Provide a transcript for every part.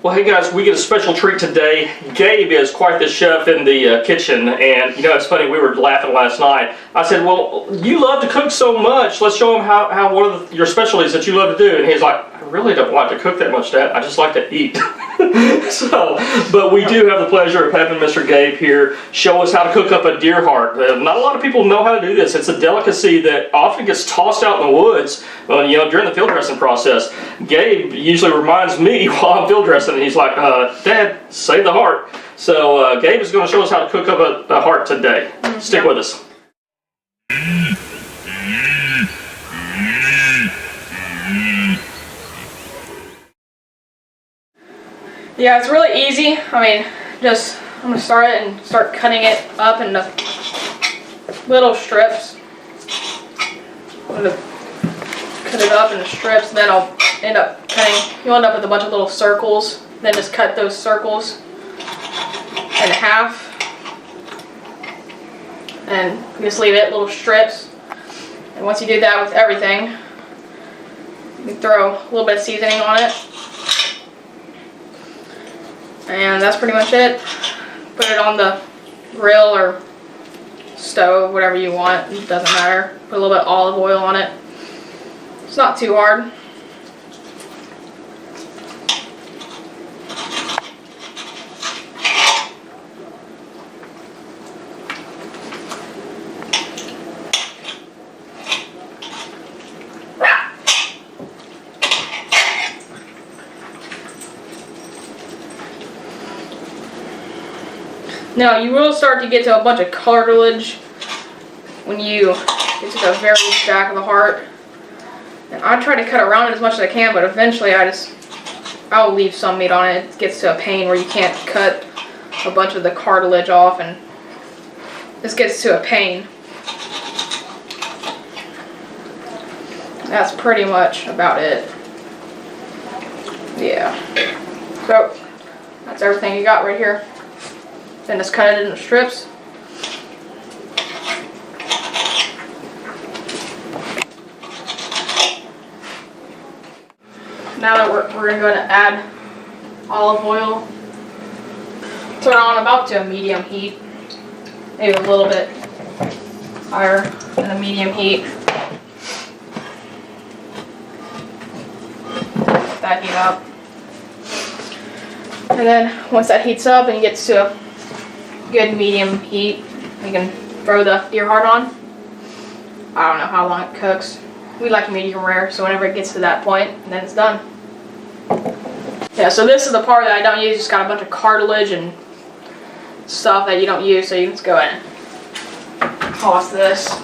Well, hey guys, we get a special treat today. Gabe is quite the chef in the kitchen, and you know, it's funny, we were laughing last night. I said, well, you love to cook so much, let's show him how one of your specialties that you love to do. And he's like, I really don't like to cook that much, Dad. I just like to eat. But we do have the pleasure of having Mr. Gabe here show us how to cook up a deer heart. Not a lot of people know how to do this. It's a delicacy that often gets tossed out in the woods, you know, during the field dressing process. Gabe usually reminds me while I'm field dressing, and he's like, Dad, save the heart. So Gabe is going to show us how to cook up a heart today. Stick with us. Yeah, it's really easy. I mean, I'm gonna start it and start cutting it up into little strips. I'm gonna cut it up into strips, then I'll end up cutting, you'll end up with a bunch of little circles, then just cut those circles in half. And you just leave it little strips. And once you do that with everything, you throw a little bit of seasoning on it. And that's pretty much it. Put it on the grill or stove, whatever you want, it doesn't matter. Put a little bit of olive oil on it. It's not too hard. Now you will start to get to a bunch of cartilage when you get to the very back of the heart. And I try to cut around it as much as I can, but eventually I'll leave some meat on it. It gets to a pain where you can't cut a bunch of the cartilage off, and this gets to a pain. That's pretty much about it. Yeah. So that's everything you got right here. Then just cut it into strips. Now that we're going to add olive oil. Turn on about to a medium heat. Maybe a little bit higher than a medium heat. That heat up. And then once that heats up and gets to a good medium heat, we can throw the deer heart on. I don't know how long it cooks. We like medium rare, so whenever it gets to that point, then it's done. Yeah, so this is the part that I don't use. It's got a bunch of cartilage and stuff that you don't use, so you just go in and toss this.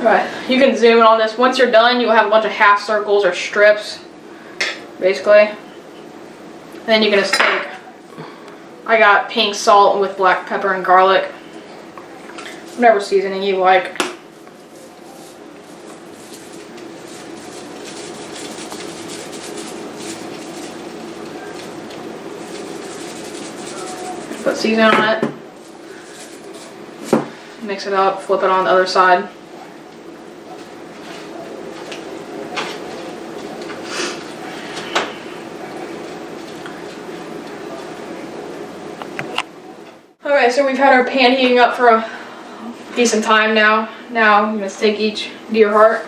Alright, you can zoom in on this. Once you're done, you'll have a bunch of half circles or strips, basically. And then you can just take, I got pink salt with black pepper and garlic, whatever seasoning you like. Put seasoning on it, mix it up, flip it on the other side. Alright, so we've had our pan heating up for a decent time now. Now I'm going to take each deer heart.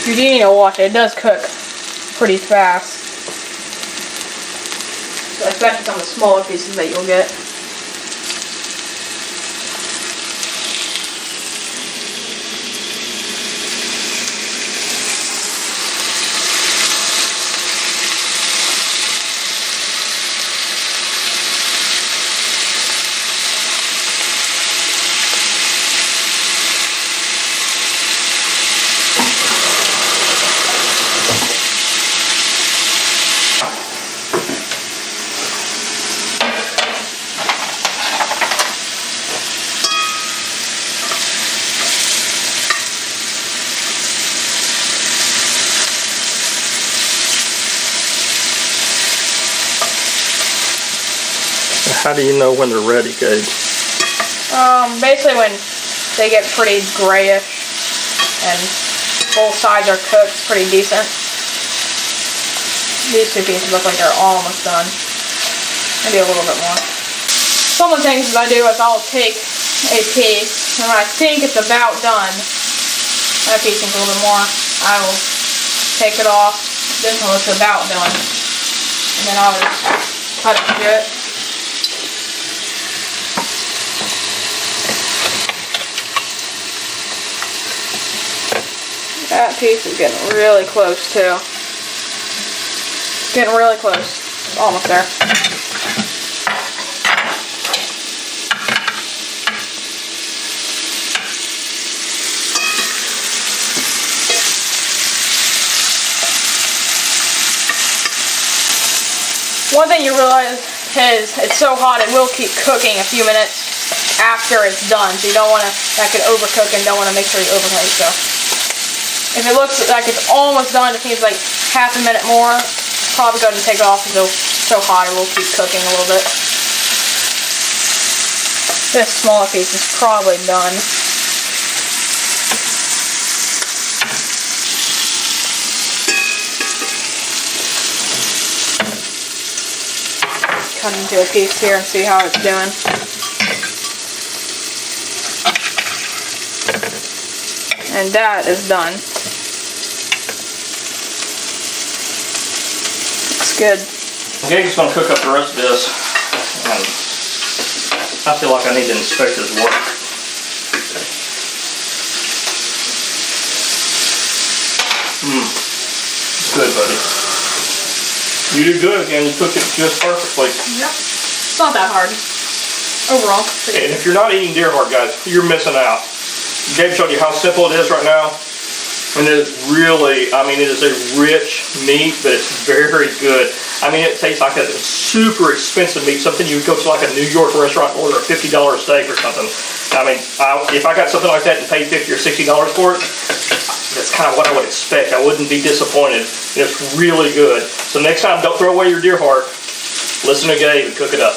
You do need to watch it. It does cook pretty fast. So especially some of the smaller pieces that you'll get. How do you know when they're ready, Gabe? Basically when they get pretty grayish and both sides are cooked pretty decent. These two pieces look like they're almost done. Maybe a little bit more. Some of the things I do is I'll take a piece, and when I think it's about done, that piece needs a little bit more, I will take it off. This one looks about done. And then I'll just cut it through it. That piece is getting really close too. Getting really close. Almost there. One thing you realize is it's so hot it will keep cooking a few minutes after it's done. So you don't want to, that could overcook and don't want to make sure you overcook. So if it looks like it's almost done, it seems like half a minute more, probably go ahead and take it off because it's so hot it will keep cooking a little bit. This smaller piece is probably done. Cut into a piece here and see how it's doing. And that is done. Looks good. Gabe's going to cook up the rest of this, and I feel like I need to inspect his work. It's good, buddy. You did good again. You cooked it just perfectly. Yep. It's not that hard. Overall. And if you're not eating deer heart, guys, you're missing out. Gabe showed you how simple it is right now. And it is really, I mean, it is a rich meat, but it's very good. I mean, it tastes like a super expensive meat, something you would go to like a New York restaurant and order a $50 steak or something. I mean, if I got something like that and paid $50 or $60 for it, that's kind of what I would expect. I wouldn't be disappointed. It's really good. So next time, don't throw away your deer heart. Listen to Gabe and cook it up.